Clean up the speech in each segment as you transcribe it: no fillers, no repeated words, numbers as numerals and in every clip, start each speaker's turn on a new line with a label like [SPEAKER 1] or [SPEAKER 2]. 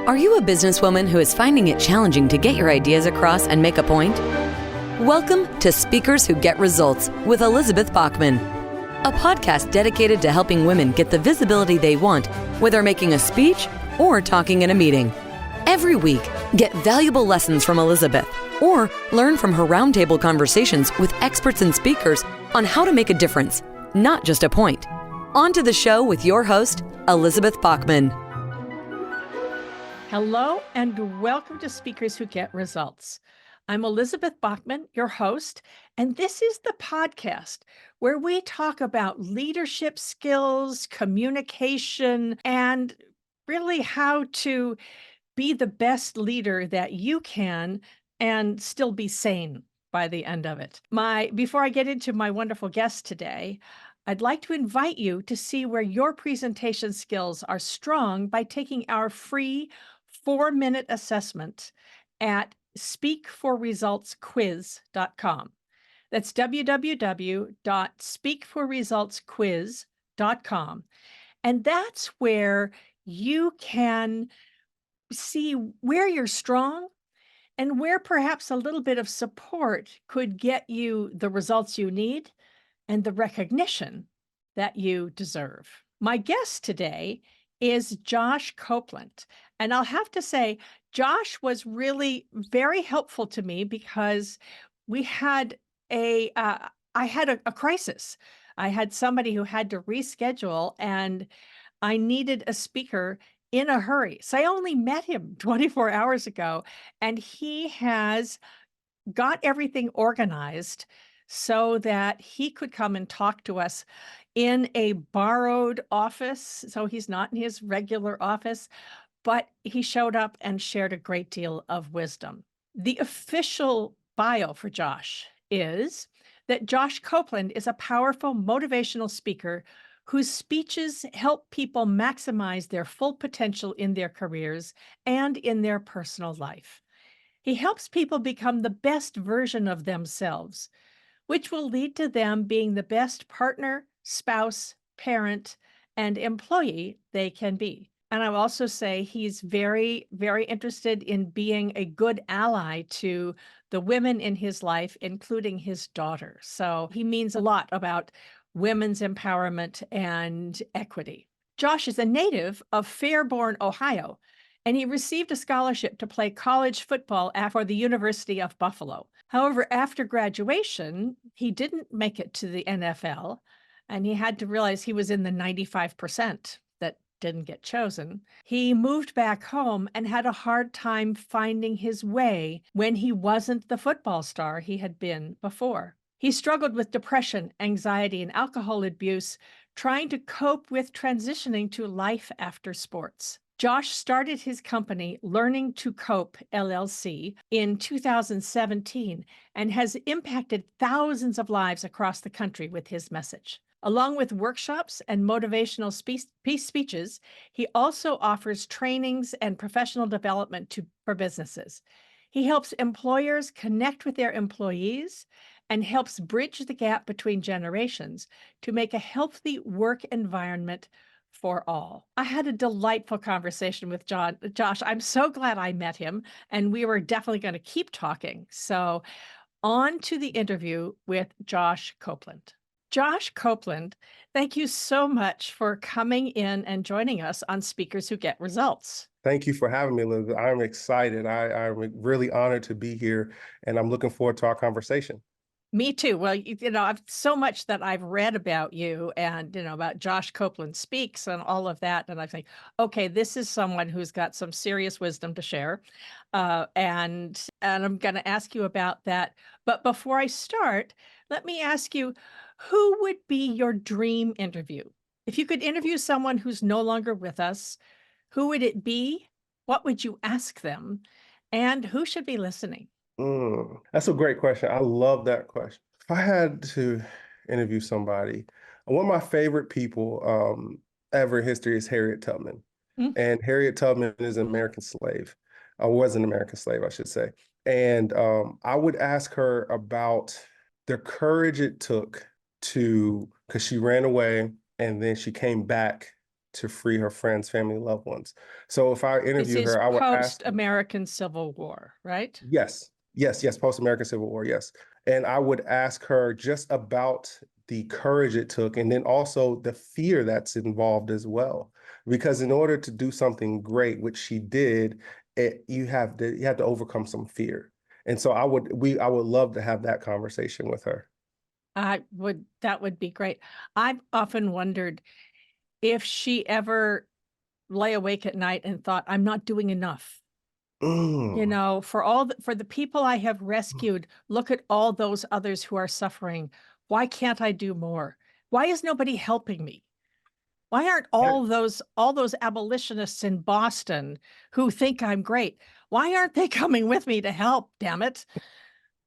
[SPEAKER 1] Are you a businesswoman who is finding it challenging to get your ideas across and make a point? Welcome to Speakers Who Get Results with Elizabeth Bachman, a podcast dedicated to helping women get the visibility they want, whether making a speech or talking in a meeting. Every week, get valuable lessons from Elizabeth or learn from her roundtable conversations with experts and speakers on how to make a difference, not just a point. On to the show with your host, Elizabeth Bachman.
[SPEAKER 2] Hello and welcome to Speakers Who Get Results. I'm Elizabeth Bachman, your host, and this is the podcast where we talk about leadership skills, communication, and really how to be the best leader that you can and still be sane by the end of it. Before I get into my wonderful guest today, I'd like to invite you to see where your presentation skills are strong by taking our free 4-minute assessment at speakforresultsquiz.com. That's www.speakforresultsquiz.com. And that's where you can see where you're strong and where perhaps a little bit of support could get you the results you need and the recognition that you deserve. My guest today is Josh Copeland. And I'll have to say, Josh was really very helpful to me because I had a crisis. I had somebody who had to reschedule and I needed a speaker in a hurry. So I only met him 24 hours ago and he has got everything organized so that he could come and talk to us in a borrowed office. So he's not in his regular office, but he showed up and shared a great deal of wisdom. The official bio for Josh is that Josh Copeland is a powerful motivational speaker whose speeches help people maximize their full potential in their careers and in their personal life. He helps people become the best version of themselves, which will lead to them being the best partner, spouse, parent, and employee they can be. And I will also say he's very, very interested in being a good ally to the women in his life, including his daughter. So he means a lot about women's empowerment and equity. Josh is a native of Fairborn, Ohio, and he received a scholarship to play college football for the University of Buffalo. However, after graduation, he didn't make it to the NFL, and he had to realize he was in the 95% that didn't get chosen. He moved back home and had a hard time finding his way when he wasn't the football star he had been before. He struggled with depression, anxiety, and alcohol abuse, trying to cope with transitioning to life after sports. Josh started his company, Learning to Cope, LLC, in 2017 and has impacted thousands of lives across the country with his message. Along with workshops and motivational speeches, he also offers trainings and professional development for businesses. He helps employers connect with their employees and helps bridge the gap between generations to make a healthy work environment for all. I had a delightful conversation with Josh. I'm so glad I met him, and we were definitely going to keep talking. So on to the interview with Josh Copeland. Josh Copeland, thank you so much for coming in and joining us on Speakers Who Get Results.
[SPEAKER 3] Thank you for having me, Elizabeth. I'm excited. I'm really honored to be here, and I'm looking forward to our conversation.
[SPEAKER 2] Me too. Well, I've so much that I've read about you and, about Josh Copeland Speaks and all of that. And I think, okay, this is someone who's got some serious wisdom to share. And I'm going to ask you about that. But before I start, let me ask you, who would be your dream interview? If you could interview someone who's no longer with us, who would it be? What would you ask them? And who should be listening?
[SPEAKER 3] That's a great question. I love that question. If I had to interview somebody, one of my favorite people ever in history is Harriet Tubman. And Harriet Tubman is an American slave, or was an American slave, I should say. And I would ask her about the courage it took because she ran away and then she came back to free her friends, family, loved ones. So if I
[SPEAKER 2] This
[SPEAKER 3] interview
[SPEAKER 2] is
[SPEAKER 3] her, I would ask her,
[SPEAKER 2] post-American Civil War, right?
[SPEAKER 3] yes, yes, post-American Civil War, yes. And I would ask her just about the courage it took, and then also the fear that's involved as well. Because in order to do something great, which she did, you have to overcome some fear. And so I would love to have that conversation with her.
[SPEAKER 2] That would be great. I've often wondered if she ever lay awake at night and thought, I'm not doing enough. You
[SPEAKER 3] Mm.
[SPEAKER 2] know, for the people I have rescued, look at all those others who are suffering. Why can't I do more? Why is nobody helping me? Why aren't all those abolitionists in Boston who think I'm great? Why aren't they coming with me to help, damn it?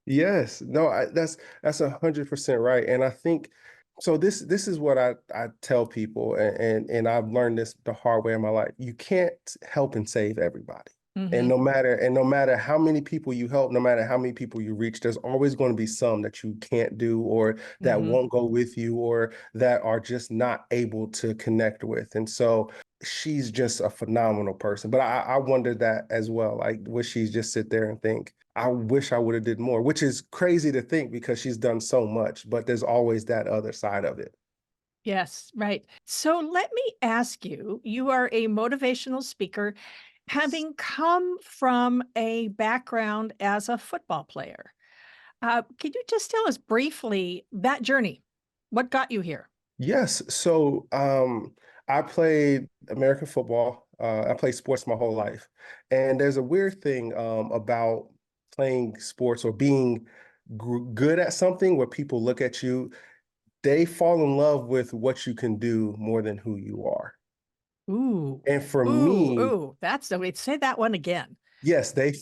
[SPEAKER 3] Yes, no, that's 100% right, and I think so. This is what I tell people, and I've learned this the hard way in my life. You can't help and save everybody, and
[SPEAKER 2] Hmm.
[SPEAKER 3] no matter how many people you help, no matter how many people you reach, there's always going to be some that you can't do, or that
[SPEAKER 2] Hmm.
[SPEAKER 3] won't go with you, or that are just not able to connect with, and so. She's just a phenomenal person, but I wonder that as well. Like, would she just sit there and think, I wish I would have did more, which is crazy to think because she's done so much, but there's always that other side of it.
[SPEAKER 2] Yes, right. So let me ask you, you are a motivational speaker, having come from a background as a football player. Could you just tell us briefly that journey? What got you here?
[SPEAKER 3] Yes. So I played American football. I played sports my whole life. And there's a weird thing about playing sports or being good at something where people look at you, they fall in love with what you can do more than who you are.
[SPEAKER 2] Ooh,
[SPEAKER 3] And for
[SPEAKER 2] ooh,
[SPEAKER 3] me,
[SPEAKER 2] ooh, that's the way. Say that one again.
[SPEAKER 3] yes, they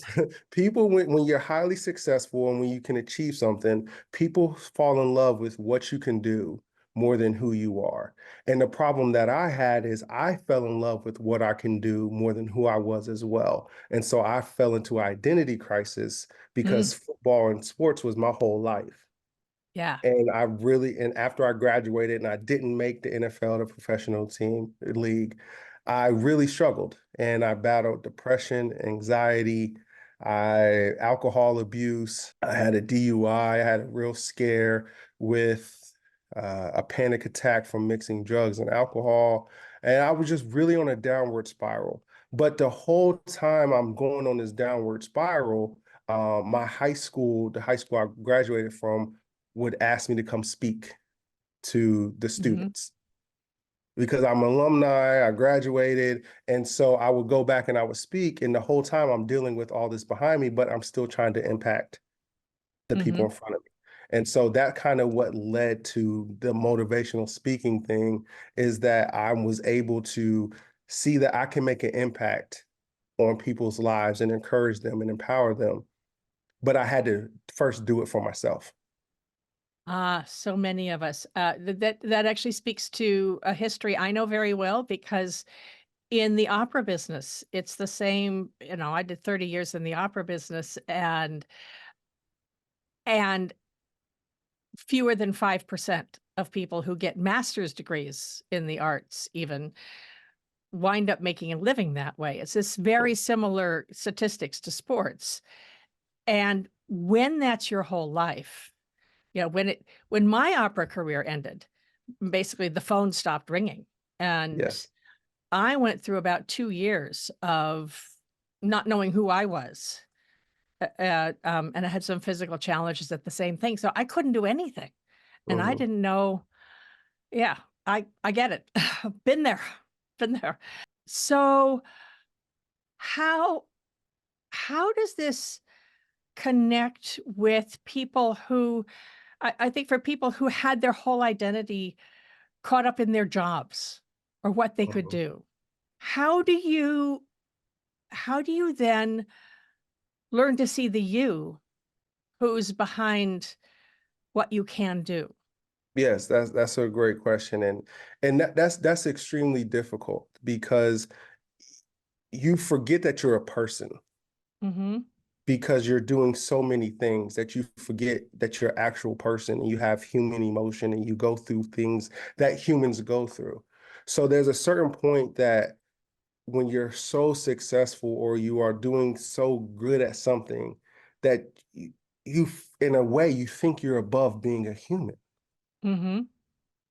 [SPEAKER 3] people when you're highly successful and when you can achieve something, people fall in love with what you can do more than who you are. And the problem that I had is I fell in love with what I can do more than who I was as well. And so I fell into identity crisis
[SPEAKER 2] Mm,
[SPEAKER 3] because football and sports was my whole life.
[SPEAKER 2] yeah.
[SPEAKER 3] And after I graduated and I didn't make the NFL, the professional team league, I really struggled and I battled depression, anxiety, alcohol abuse. I had a DUI. I had a real scare with a panic attack from mixing drugs and alcohol. And I was just really on a downward spiral. But the whole time I'm going on this downward spiral, the high school I graduated from, would ask me to come speak to the
[SPEAKER 2] Hmm.
[SPEAKER 3] students because I'm an alumni, I graduated. And so I would go back and I would speak. And the whole time I'm dealing with all this behind me, but I'm still trying to impact the people
[SPEAKER 2] Hmm.
[SPEAKER 3] in front of me. And so that kind of what led to the motivational speaking thing is that I was able to see that I can make an impact on people's lives and encourage them and empower them. But I had to first do it for myself.
[SPEAKER 2] So many of us. That actually speaks to a history I know very well because in the opera business, it's the same. You know, I did 30 years in the opera business, and fewer than 5% of people who get master's degrees in the arts even wind up making a living that way. It's this very similar statistics to sports. And when that's your whole life, you know, when my opera career ended, basically the phone stopped ringing. And
[SPEAKER 3] Yes.
[SPEAKER 2] I went through about 2 years of not knowing who I was. And I had some physical challenges at the same thing. So I couldn't do anything. And I
[SPEAKER 3] Mhm.
[SPEAKER 2] didn't know. Yeah, I get it. Been there, been there. So how how does this connect with people who I think for people who had their whole identity caught up in their jobs or what they could
[SPEAKER 3] Mhm.
[SPEAKER 2] do? How do you how do you then learn to see the you who's behind what you can do?
[SPEAKER 3] Yes, that's a great question, and that's extremely difficult because you forget that you're a person
[SPEAKER 2] Mhm.
[SPEAKER 3] because you're doing so many things that you forget that you're an actual person and you have human emotion and you go through things that humans go through. So there's a certain point that when you're so successful or you are doing so good at something that you in a way, you think you're above being a human.
[SPEAKER 2] Mm-hmm.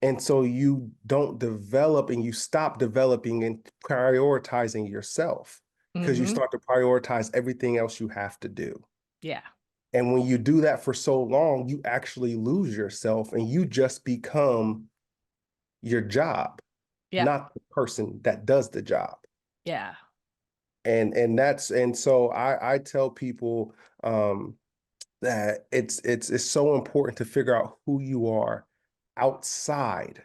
[SPEAKER 3] And so you don't develop and you stop developing and prioritizing yourself because you
[SPEAKER 2] Mm-hmm.
[SPEAKER 3] start to prioritize everything else you have to do.
[SPEAKER 2] Yeah.
[SPEAKER 3] And when you do that for so long, you actually lose yourself and you just become your job,
[SPEAKER 2] Yeah.
[SPEAKER 3] not the person that does the job.
[SPEAKER 2] Yeah.
[SPEAKER 3] And so I tell people that it's so important to figure out who you are outside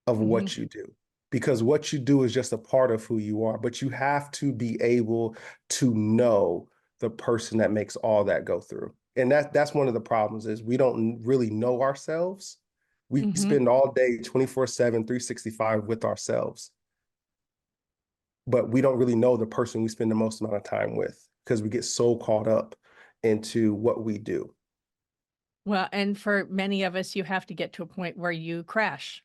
[SPEAKER 3] of
[SPEAKER 2] Mm-hmm.
[SPEAKER 3] what you do, because what you do is just a part of who you are, but you have to be able to know the person that makes all that go through. And that's one of the problems is we don't really know ourselves. We
[SPEAKER 2] Mm-hmm.
[SPEAKER 3] spend all day 24/7, 365 with ourselves, but we don't really know the person we spend the most amount of time with because we get so caught up into what we do.
[SPEAKER 2] Well, and for many of us, you have to get to a point where you crash,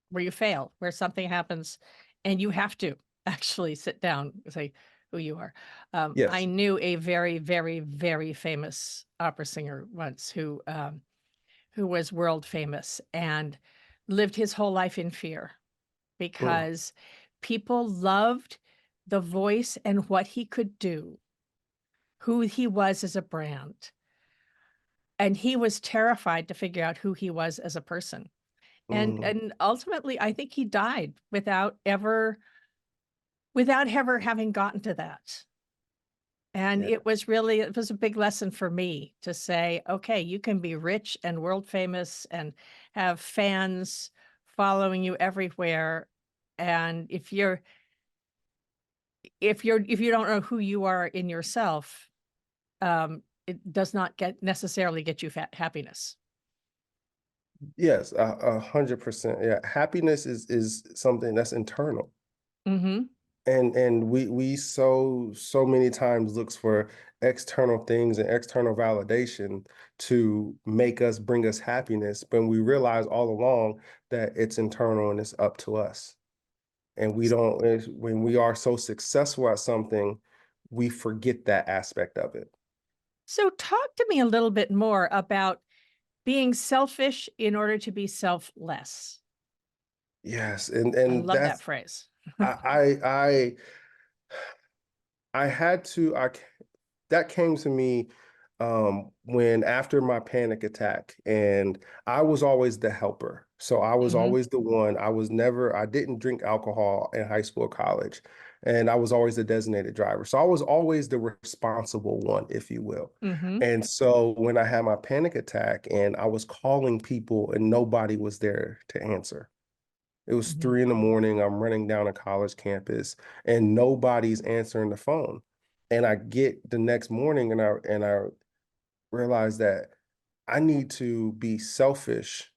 [SPEAKER 2] where you fail, where something happens, and you have to actually sit down and say who you are. I
[SPEAKER 3] Yes.
[SPEAKER 2] knew a very, very, very famous opera singer once who was world famous and lived his whole life in fear
[SPEAKER 3] Mm,
[SPEAKER 2] because people loved the voice and what he could do, who he was as a brand. And he was terrified to figure out who he was as a person. And
[SPEAKER 3] mm,
[SPEAKER 2] and ultimately, I think he died without ever having gotten to that. And
[SPEAKER 3] yeah.
[SPEAKER 2] it was a big lesson for me to say, okay, you can be rich and world famous and have fans following you everywhere. And if you don't know who you are in yourself, it does not necessarily get you happiness.
[SPEAKER 3] Yes, 100%. Yeah, happiness is something that's internal,
[SPEAKER 2] Mm-hmm.
[SPEAKER 3] and we so many times looks for external things and external validation to make us bring us happiness, but we realize all along that it's internal and it's up to us. And we don't when we are so successful at something, we forget that aspect of it.
[SPEAKER 2] So talk to me a little bit more about being selfish in order to be selfless.
[SPEAKER 3] Yes, and
[SPEAKER 2] I
[SPEAKER 3] and
[SPEAKER 2] love that
[SPEAKER 3] that's
[SPEAKER 2] phrase.
[SPEAKER 3] I I had to I that came to me when after my panic attack, and I was always the helper. So I was
[SPEAKER 2] Mhm,
[SPEAKER 3] always the one. I didn't drink alcohol in high school or college, and I was always the designated driver. So I was always the responsible one, if you will.
[SPEAKER 2] mhm,
[SPEAKER 3] And so when I had my panic attack and I was calling people and nobody was there to answer. It was
[SPEAKER 2] mhm,
[SPEAKER 3] 3 in the morning. I'm running down a college campus and nobody's answering the phone. And I get the next morning and I realize that I need to be selfish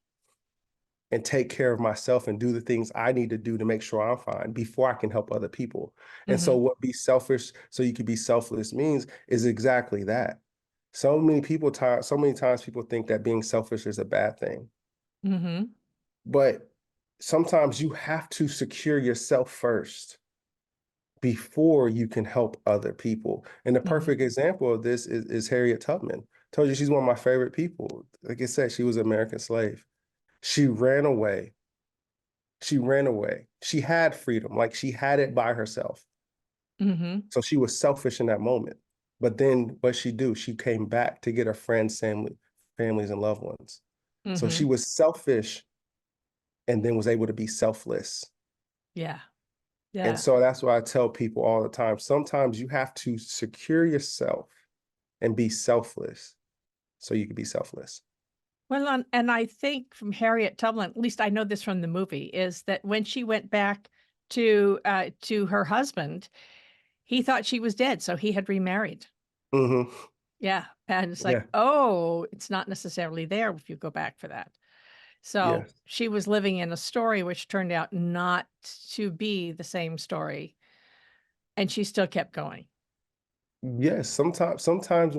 [SPEAKER 3] and take care of myself and do the things I need to do to make sure I'm fine before I can help other people. And so
[SPEAKER 2] mhm,
[SPEAKER 3] what be selfish so you can be selfless means is exactly that. So many times people think that being selfish is a bad thing.
[SPEAKER 2] mhm,
[SPEAKER 3] But sometimes you have to secure yourself first before you can help other people. And the
[SPEAKER 2] mhm,
[SPEAKER 3] perfect example of this is Harriet Tubman. Told you she's one of my favorite people. Like I said, she was an American slave. She ran away. She ran away. She had freedom, like she had it by herself.
[SPEAKER 2] mhm,
[SPEAKER 3] So she was selfish in that moment. But then what she do? She came back to get her friends, families, and loved ones. So she
[SPEAKER 2] mhm.
[SPEAKER 3] was selfish and then was able to be selfless.
[SPEAKER 2] Yeah,
[SPEAKER 3] And
[SPEAKER 2] yeah.
[SPEAKER 3] so that's why I tell people all the time. Sometimes you have to secure yourself and be selfless so you can be selfless.
[SPEAKER 2] Well, and I think from Harriet Tubman, at least I know this from the movie, is that when she went back to her husband, he thought she was dead, so he had remarried.
[SPEAKER 3] Hmm.
[SPEAKER 2] Yeah, and it's like,
[SPEAKER 3] Yeah.
[SPEAKER 2] oh, it's not necessarily there if you go back for that. So
[SPEAKER 3] Yes.
[SPEAKER 2] she was living in a story which turned out not to be the same story, and she still kept going.
[SPEAKER 3] Yes. Sometimes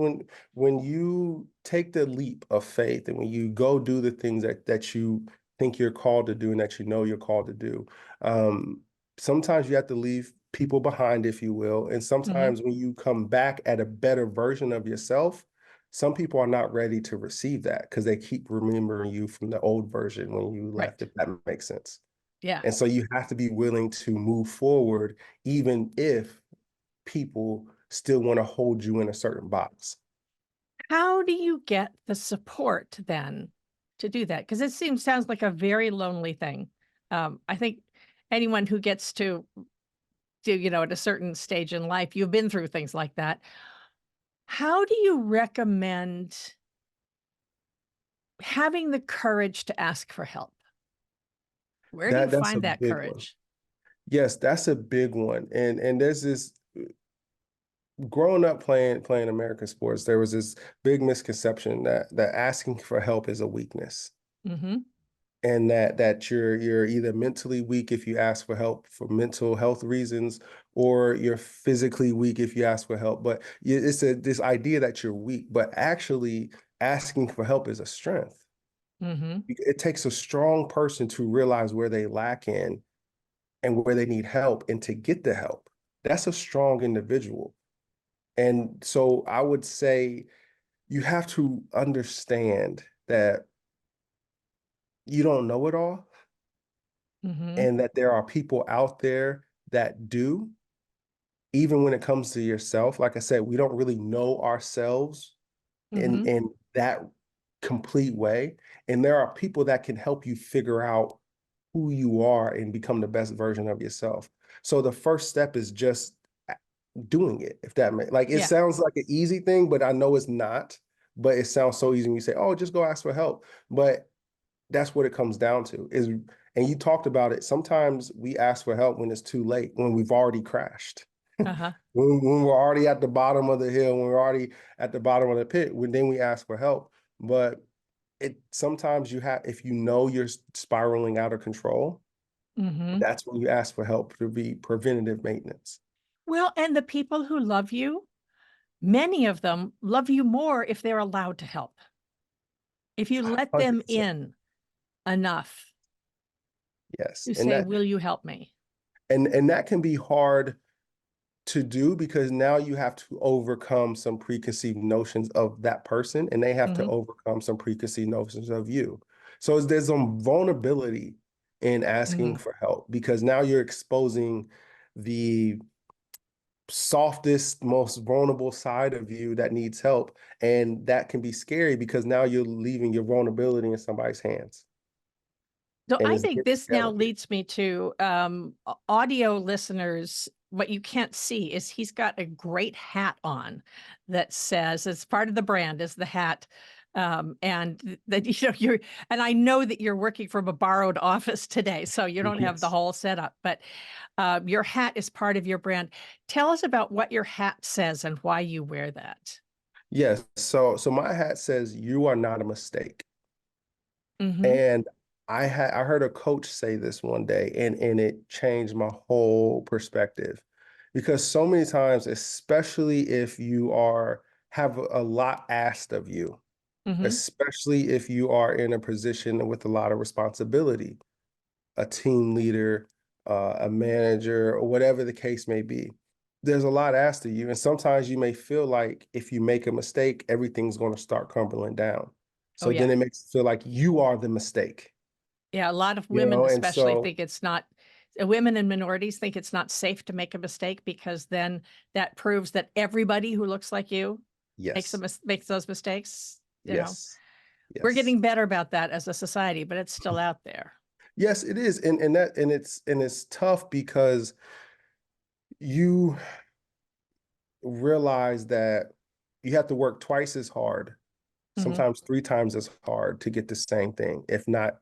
[SPEAKER 3] when you take the leap of faith and when you go do the things that you think you're called to do and that you know you're called to do. Sometimes you have to leave people behind, if you will. And
[SPEAKER 2] Mm-hmm.
[SPEAKER 3] sometimes when you come back at a better version of yourself, some people are not ready to receive that because they keep remembering you from the old version when you left,
[SPEAKER 2] Right.
[SPEAKER 3] if that makes sense.
[SPEAKER 2] Yeah.
[SPEAKER 3] And so you have to be willing to move forward, even if people still want to hold you in a certain box.
[SPEAKER 2] How do you get the support then to do that? Because sounds like a very lonely thing. I think anyone who gets to do, at a certain stage in life, you've been through things like that. How do you recommend having the courage to ask for help? Where do you
[SPEAKER 3] That's a
[SPEAKER 2] find that
[SPEAKER 3] big one.
[SPEAKER 2] courage?
[SPEAKER 3] Yes, that's a big one. And there's this growing up playing American sports, there was this big misconception that asking for help is a weakness.
[SPEAKER 2] Mm-hmm.
[SPEAKER 3] And that you're either mentally weak if you ask for help for mental health reasons, or you're physically weak if you ask for help. But it's this idea that you're weak, but actually asking for help is a strength.
[SPEAKER 2] Mm-hmm.
[SPEAKER 3] It takes a strong person to realize where they lack in and where they need help and to get the help. That's a strong individual. And so I would say you have to understand that you don't know it all
[SPEAKER 2] Mm-hmm.
[SPEAKER 3] and that there are people out there that do, even when it comes to yourself. Like I said, we don't really know ourselves
[SPEAKER 2] Mm-hmm.
[SPEAKER 3] in that complete way. And there are people that can help you figure out who you are and become the best version of yourself. So the first step is just doing it, if that makes like it
[SPEAKER 2] Yeah.
[SPEAKER 3] sounds like an easy thing, but I know it's not. But it sounds so easy when you say, oh, just go ask for help. But that's what it comes down to is, and you talked about it. Sometimes we ask for help when it's too late, when we've already crashed.
[SPEAKER 2] Uh-huh.
[SPEAKER 3] When we're already at the bottom of the hill, when we're already at the bottom of the pit, then we ask for help. But it sometimes you have, if you know you're spiraling out of control,
[SPEAKER 2] Mm-hmm.
[SPEAKER 3] that's when you ask for help to be preventative maintenance.
[SPEAKER 2] Well, and the people who love you, many of them love you more if they're allowed to help. If you let them
[SPEAKER 3] 100%.
[SPEAKER 2] in enough
[SPEAKER 3] Yes.
[SPEAKER 2] to say, will you help me?
[SPEAKER 3] And that can be hard to do because now you have to overcome some preconceived notions of that person and they have to
[SPEAKER 2] Mm-hmm.
[SPEAKER 3] overcome some preconceived notions of you. So there's some vulnerability in asking
[SPEAKER 2] Mm-hmm.
[SPEAKER 3] for help because now you're exposing the softest, most vulnerable side of you that needs help. And that can be scary because now you're leaving your vulnerability in somebody's hands.
[SPEAKER 2] So
[SPEAKER 3] And
[SPEAKER 2] I
[SPEAKER 3] it's
[SPEAKER 2] think
[SPEAKER 3] very
[SPEAKER 2] this now
[SPEAKER 3] delicate.
[SPEAKER 2] leads me to audio listeners. What you can't see is he's got a great hat on that says, it's part of the brand, is the hat. And that, you're, and I know that you're working from a borrowed office today, so you don't have the
[SPEAKER 3] Yes.
[SPEAKER 2] whole setup, but your hat is part of your brand. Tell us about what your hat says and why you wear that.
[SPEAKER 3] Yes. So my hat says you are not a mistake.
[SPEAKER 2] Mm-hmm.
[SPEAKER 3] And I heard a coach say this one day and it changed my whole perspective. Because so many times, especially if you are have a lot asked of you,
[SPEAKER 2] Mm-hmm.
[SPEAKER 3] especially if you are in a position with a lot of responsibility, a team leader, a manager, or whatever the case may be, there's a lot asked of you. And sometimes you may feel like if you make a mistake, everything's going to start crumbling down.
[SPEAKER 2] Oh,
[SPEAKER 3] So then
[SPEAKER 2] yeah.
[SPEAKER 3] it makes it feel like you are the mistake,
[SPEAKER 2] Yeah, a lot of women
[SPEAKER 3] And
[SPEAKER 2] especially
[SPEAKER 3] so,
[SPEAKER 2] think it's not, women and minorities think it's not safe to make a mistake because then that proves that everybody who looks like you
[SPEAKER 3] yes,
[SPEAKER 2] makes those mistakes.
[SPEAKER 3] yes,
[SPEAKER 2] We're
[SPEAKER 3] yes,
[SPEAKER 2] getting better about that as a society, but it's still out there.
[SPEAKER 3] yes, it is. And it's tough because you realize that you have to work twice as hard,
[SPEAKER 2] Mm-hmm.
[SPEAKER 3] sometimes three times as hard to get the same thing, if not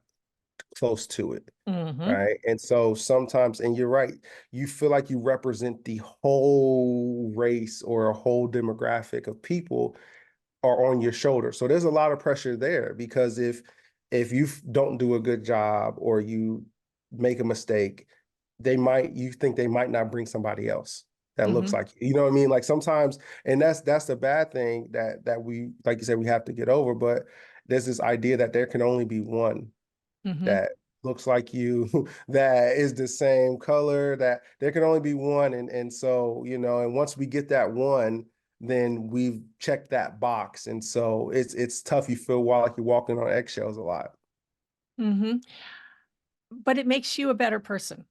[SPEAKER 3] close to it.
[SPEAKER 2] Mm-hmm.
[SPEAKER 3] Right. And so sometimes, and you're right, you feel like you represent the whole race or a whole demographic of people are on your shoulder. So there's a lot of pressure there because if you don't do a good job or you make a mistake, you think they might not bring somebody else that looks
[SPEAKER 2] Mm-hmm.
[SPEAKER 3] like you know what I mean? Like sometimes, and that's the bad thing that we, like you said, we have to get over. But there's this idea that there can only be one
[SPEAKER 2] Mm-hmm.
[SPEAKER 3] that looks like you, that is the same color, that there can only be one. And so, and once we get that one, then we've checked that box. And so it's tough. You feel like you're walking on eggshells a lot.
[SPEAKER 2] Mm-hmm. But it makes you a better person.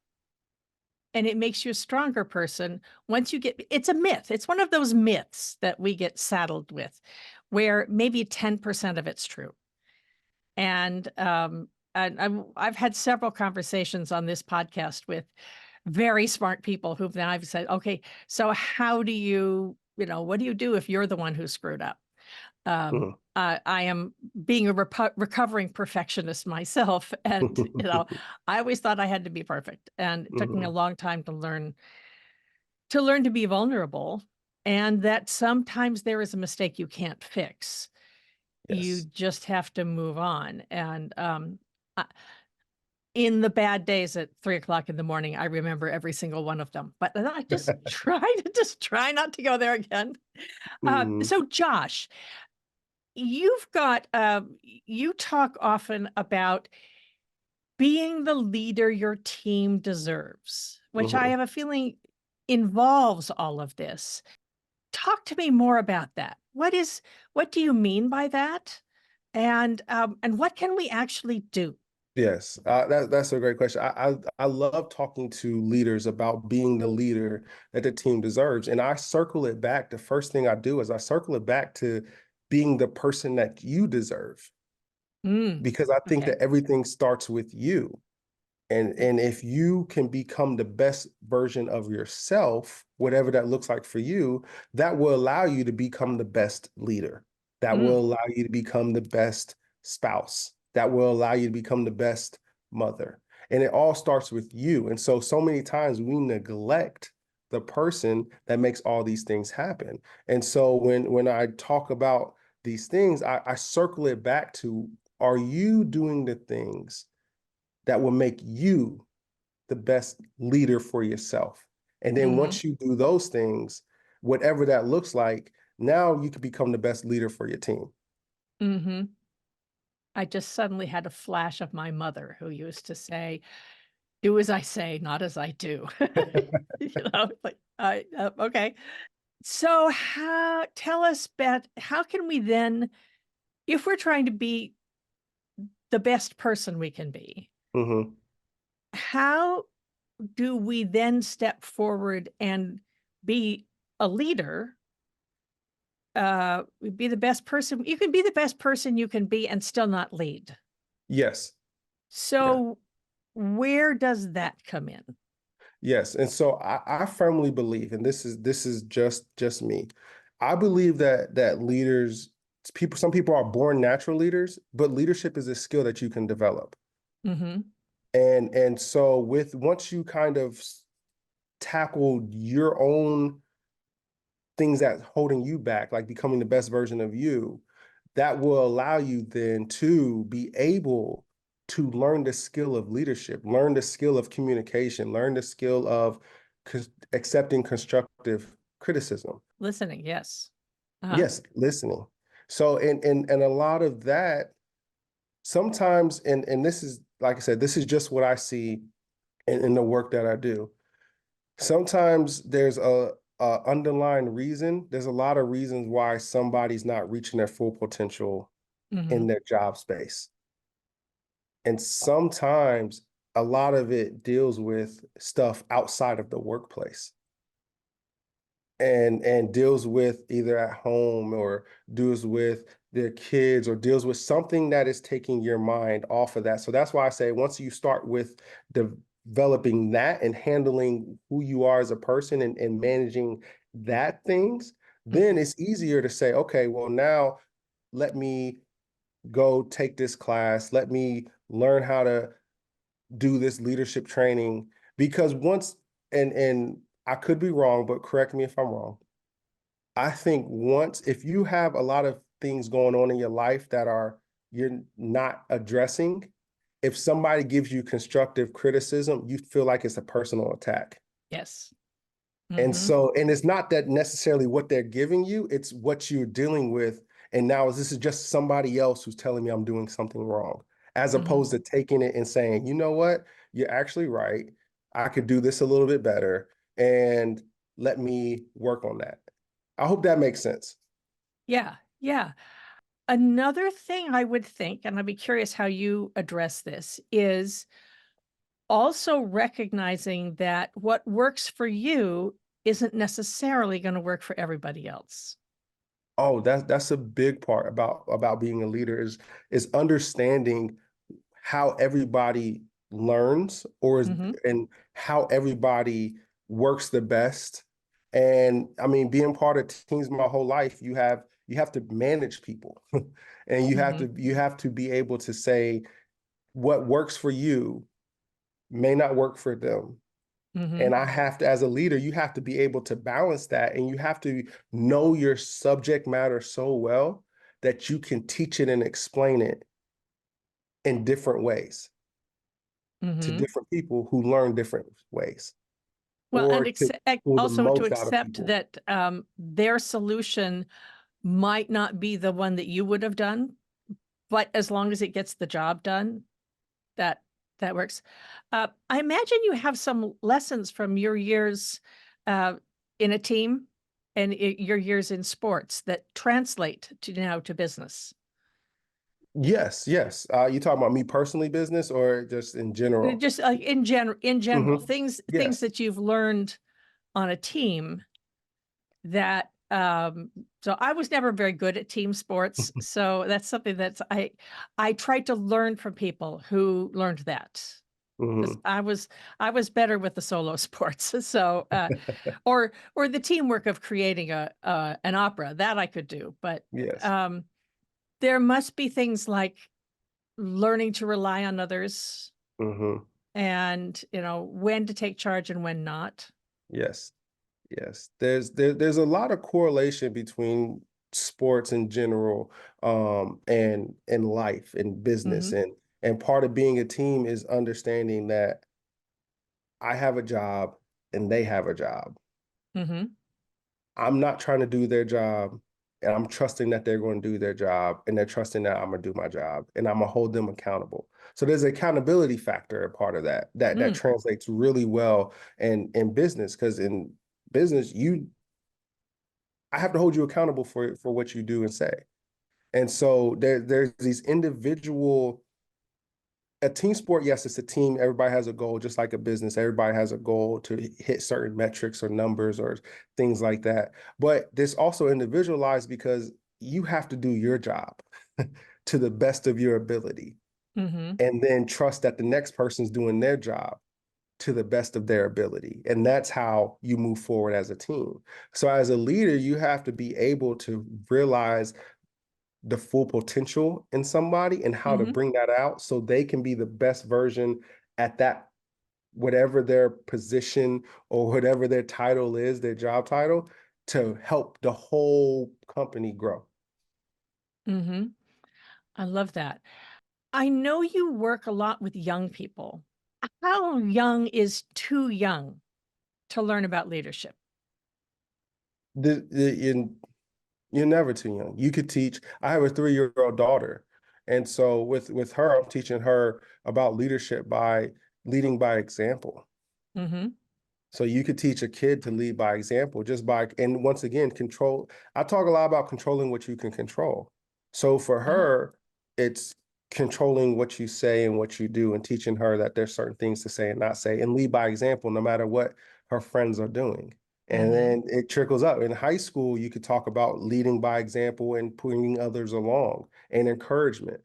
[SPEAKER 2] And it makes you a stronger person once you get, it's a myth. It's one of those myths that we get saddled with, where maybe 10% of it's true. And I've had several conversations on this podcast with very smart people who've then I've said, okay, so how do you, what do you do if you're the one who screwed up?
[SPEAKER 3] Mhm.
[SPEAKER 2] I am being a recovering perfectionist myself. And, I always thought I had to be perfect. And it took me a
[SPEAKER 3] Mhm.
[SPEAKER 2] long time to learn to be vulnerable, and that sometimes there is a mistake you can't fix. You
[SPEAKER 3] Yes.
[SPEAKER 2] just have to move on. And I- in the bad days at 3 o'clock in the morning, I remember every single one of them. But then I just try not to go there again.
[SPEAKER 3] Mhm.
[SPEAKER 2] So Josh, you've got you talk often about being the leader your team deserves, which I
[SPEAKER 3] Mhm.
[SPEAKER 2] have a feeling involves all of this. Talk to me more about that. What do you mean by that? And what can we actually do?
[SPEAKER 3] Yes, that's a great question. I love talking to leaders about being the leader that the team deserves, and I circle it back. The first thing I do is I circle it back to being the person that you deserve,
[SPEAKER 2] Mm,
[SPEAKER 3] because I think
[SPEAKER 2] okay.
[SPEAKER 3] that everything starts with you. And if you can become the best version of yourself, whatever that looks like for you, that will allow you to become the best leader. That will
[SPEAKER 2] Mm,
[SPEAKER 3] allow you to become the best spouse. That will allow you to become the best mother. And it all starts with you. And so many times we neglect the person that makes all these things happen. And so when I talk about these things, I circle it back to, are you doing the things that will make you the best leader for yourself? And then
[SPEAKER 2] mm-hmm,
[SPEAKER 3] once you do those things, whatever that looks like, now you can become the best leader for your team.
[SPEAKER 2] mm-hmm. I just suddenly had a flash of my mother who used to say, "Do as I say, not as I do." Like okay. So tell us, Beth, how can we then, if we're trying to be the best person we can be,
[SPEAKER 3] Hmm.
[SPEAKER 2] how do we then step forward and be a leader? Be the best person. You can be the best person you can be and still not lead.
[SPEAKER 3] Yes. Yeah.
[SPEAKER 2] So where does that come in?
[SPEAKER 3] Yes. And so I firmly believe, and this is just me. I believe that leaders, some people are born natural leaders, but leadership is a skill that you can develop.
[SPEAKER 2] Mm-hmm.
[SPEAKER 3] And so with once you kind of tackle your own things that's holding you back, like becoming the best version of you, that will allow you then to be able to learn the skill of leadership, learn the skill of communication, learn the skill of accepting constructive criticism.
[SPEAKER 2] Listening, yes. Uh-huh.
[SPEAKER 3] Yes, listening. So, and a lot of that sometimes, and this is, like I said, this is just what I see in the work that I do. Sometimes there's a underlying reason. There's a lot of reasons why somebody's not reaching their full potential
[SPEAKER 2] Mm-hmm.
[SPEAKER 3] in their job space. And sometimes a lot of it deals with stuff outside of the workplace, and deals with either at home, or deals with their kids, or deals with something that is taking your mind off of that. So that's why I say, once you start with developing that and handling who you are as a person, and managing that things, then
[SPEAKER 2] Mm-hmm.
[SPEAKER 3] it's easier to say, okay, well, now let me go take this class. Let me learn how to do this leadership training. Because once, and I could be wrong, but correct me if I'm wrong. I think once, if you have a lot of things going on in your life that are you're not addressing, if somebody gives you constructive criticism, you feel like it's a personal attack.
[SPEAKER 2] Yes.
[SPEAKER 3] And
[SPEAKER 2] Mm-hmm.
[SPEAKER 3] so, and it's not that necessarily what they're giving you, it's what you're dealing with. And now this is just somebody else who's telling me I'm doing something wrong, as opposed to taking it and saying, you know what, you're actually right. I could do this a little bit better, and let me work on that. I hope that makes sense.
[SPEAKER 2] Yeah, yeah. Another thing I would think, and I'd be curious how you address this, is also recognizing that what works for you isn't necessarily going to work for everybody else.
[SPEAKER 3] Oh, that's a big part about being a leader is understanding how everybody learns and how everybody works the best. And I mean, being part of teams my whole life, you have to manage people and you have to be able to say what works for you may not work for them. And I have to, as a leader, you have to be able to balance that, and you have to know your subject matter so well that you can teach it and explain it in different ways to different people who learn different ways,
[SPEAKER 2] Well,
[SPEAKER 3] or
[SPEAKER 2] and
[SPEAKER 3] to pull the
[SPEAKER 2] also to
[SPEAKER 3] most out of
[SPEAKER 2] accept
[SPEAKER 3] people.
[SPEAKER 2] that their solution might not be the one that you would have done, but as long as it gets the job done, that works. I imagine you have some lessons from your years in a team and your years in sports that translate to now to business.
[SPEAKER 3] Yes, yes. You talking about me personally, business, or just in general?
[SPEAKER 2] Just like in general, things
[SPEAKER 3] Yes.
[SPEAKER 2] that you've learned on a team that so I was never very good at team sports, so that's something that's I tried to learn from people who learned that. Because I was better with the solo sports, so or the teamwork of creating an opera that I could do, but
[SPEAKER 3] Yes.
[SPEAKER 2] there must be things like learning to rely on others
[SPEAKER 3] hmm
[SPEAKER 2] and when to take charge and when not.
[SPEAKER 3] Yes. Yes, there's a lot of correlation between sports in general, and life and business,
[SPEAKER 2] Mm-hmm.
[SPEAKER 3] and part of being a team is understanding that I have a job and they have a job.
[SPEAKER 2] Mm-hmm.
[SPEAKER 3] I'm not trying to do their job, and I'm trusting that they're going to do their job, and they're trusting that I'm gonna do my job, and I'm gonna hold them accountable. So there's an accountability factor, a part of that translates really well in business, because in business I have to hold you accountable for what you do and say. And so there's these individual, a team sport, yes, it's a team. Everybody has a goal, just like a business. Everybody has a goal to hit certain metrics or numbers or things like that. But this also individualized because you have to do your job to the best of your ability,
[SPEAKER 2] Mm-hmm.
[SPEAKER 3] and then trust that the next person's doing their job to the best of their ability. And that's how you move forward as a team. So as a leader, you have to be able to realize the full potential in somebody and how to
[SPEAKER 2] Mm-hmm.
[SPEAKER 3] bring that out so they can be the best version at that, whatever their position or whatever their title is, their job title, to help the whole company grow.
[SPEAKER 2] Mm-hmm. I love that. I know you work a lot with young people. How young is too young to learn about leadership?
[SPEAKER 3] In You're never too young. You could teach. I have a 3-year-old daughter, and so with her, I'm teaching her about leadership by leading by example.
[SPEAKER 2] Mm-hmm.
[SPEAKER 3] So you could teach a kid to lead by example, just by, and once again, control. I talk a lot about controlling what you can control. So for
[SPEAKER 2] Uh-huh.
[SPEAKER 3] her, it's controlling what you say and what you do, and teaching her that there's certain things to say and not say, and lead by example, no matter what her friends are doing. And
[SPEAKER 2] Mm-hmm.
[SPEAKER 3] then it trickles up. In high school, you could talk about leading by example and bringing others along and encouragement.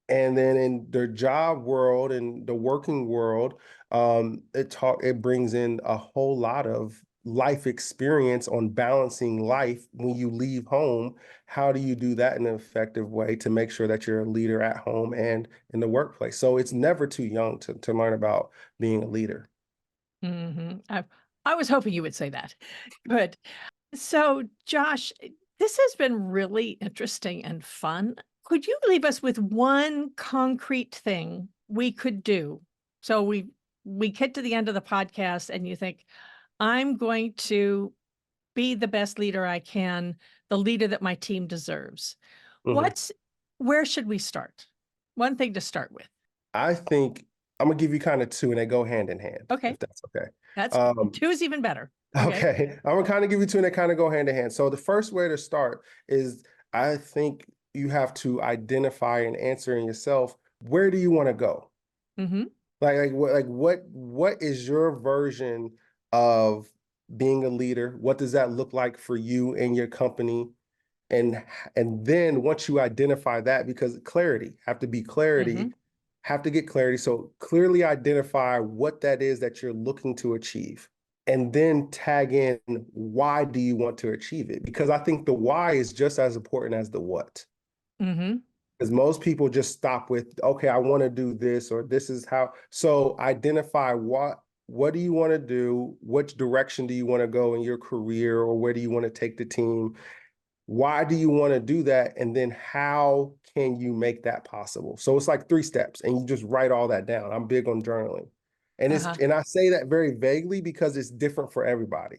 [SPEAKER 3] And then in the job world and the working world, it brings in a whole lot of life experience on balancing life when you leave home. How do you do that in an effective way to make sure that you're a leader at home and in the workplace? So it's never too young to learn about being a leader.
[SPEAKER 2] Mm-hmm. I was hoping you would say that. Good. So, Josh, this has been really interesting and fun. Could you leave us with one concrete thing we could do? So we get to the end of the podcast and you think, I'm going to be the best leader I can, the leader that my team deserves.
[SPEAKER 3] Mhm.
[SPEAKER 2] Where should we start? One thing to start with.
[SPEAKER 3] I think I'm gonna give you kind of two, and they go hand in hand,
[SPEAKER 2] Okay.
[SPEAKER 3] if that's okay.
[SPEAKER 2] That's two is even better.
[SPEAKER 3] Okay. I'm gonna kind of give you two, and they kind of go hand in hand. So the first way to start is, I think you have to identify and answer in yourself, where do you want to go?
[SPEAKER 2] Mm-hmm.
[SPEAKER 3] What is your version of being a leader? What does that look like for you and your company? And then once you identify that, because clarity, have to be clarity,
[SPEAKER 2] Mm-hmm.
[SPEAKER 3] have to get clarity. So clearly identify what that is that you're looking to achieve. And then tag in, why do you want to achieve it? Because I think the why is just as important as the what.
[SPEAKER 2] Mm-hmm.
[SPEAKER 3] Because most people just stop with, okay, I want to do this, or this is how. So identify what do you want to do? Which direction do you want to go in your career, or where do you want to take the team? Why do you want to do that? And then how can you make that possible? So it's like 3 steps, and you just write all that down. I'm big on journaling. And and I say that very vaguely because it's different for everybody.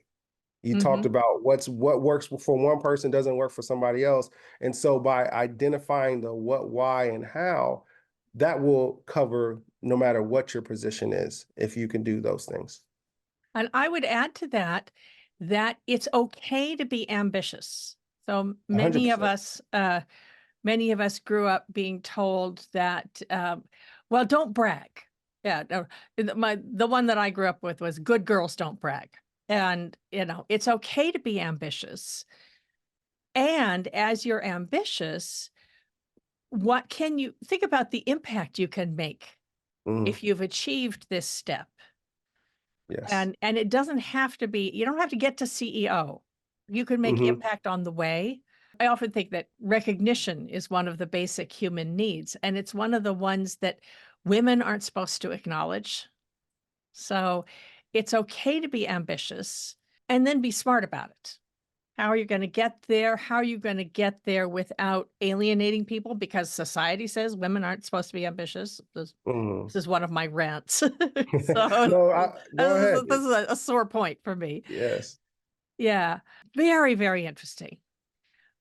[SPEAKER 3] You talked
[SPEAKER 2] Mm-hmm.
[SPEAKER 3] about what works for one person doesn't work for somebody else. And so by identifying the what, why, and how, that will cover no matter what your position is, if you can do those things.
[SPEAKER 2] And I would add to that it's okay to be ambitious. So many of
[SPEAKER 3] 100%.
[SPEAKER 2] us grew up being told that, well, don't brag. Yeah, no, the one that I grew up with was good girls don't brag. And, it's okay to be ambitious. And as you're ambitious, what can you think about the impact you can make
[SPEAKER 3] Mm,
[SPEAKER 2] if you've achieved this step?
[SPEAKER 3] yes.
[SPEAKER 2] And it doesn't have to be, you don't have to get to CEO. You can make
[SPEAKER 3] Hmm.
[SPEAKER 2] impact on the way. I often think that recognition is one of the basic human needs, and it's one of the ones that women aren't supposed to acknowledge. So it's okay to be ambitious and then be smart about it. How are you going to get there? How are you going to get there without alienating people? Because society says women aren't supposed to be ambitious.
[SPEAKER 3] Mm.
[SPEAKER 2] This is one of my rants. So
[SPEAKER 3] No, go ahead.
[SPEAKER 2] this is a sore point for me.
[SPEAKER 3] Yes.
[SPEAKER 2] Yeah, very, very interesting.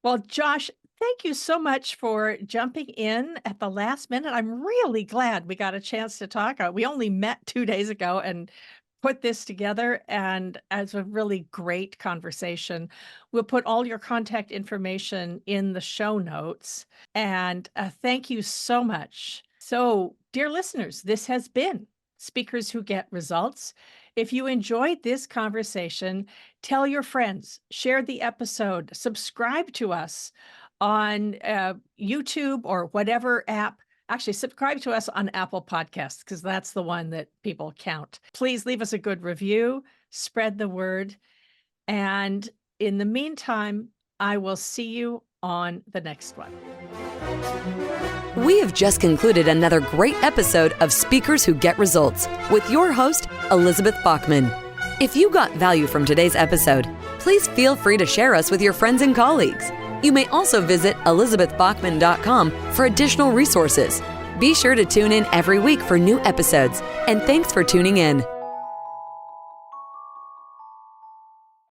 [SPEAKER 2] Well, Josh, thank you so much for jumping in at the last minute. I'm really glad we got a chance to talk. We only met 2 days ago and put this together, and it's a really great conversation. We'll put all your contact information in the show notes, and thank you so much. So, dear listeners, this has been Speakers Who Get Results. If you enjoyed this conversation, tell your friends, share the episode, subscribe to us on YouTube or whatever app. Actually, subscribe to us on Apple Podcasts, because that's the one that people count. Please leave us a good review, spread the word. And in the meantime, I will see you on the next one.
[SPEAKER 1] We have just concluded another great episode of Speakers Who Get Results with your host, Elizabeth Bachman. If you got value from today's episode, please feel free to share us with your friends and colleagues. You may also visit elizabethbachman.com for additional resources. Be sure to tune in every week for new episodes, and thanks for tuning in.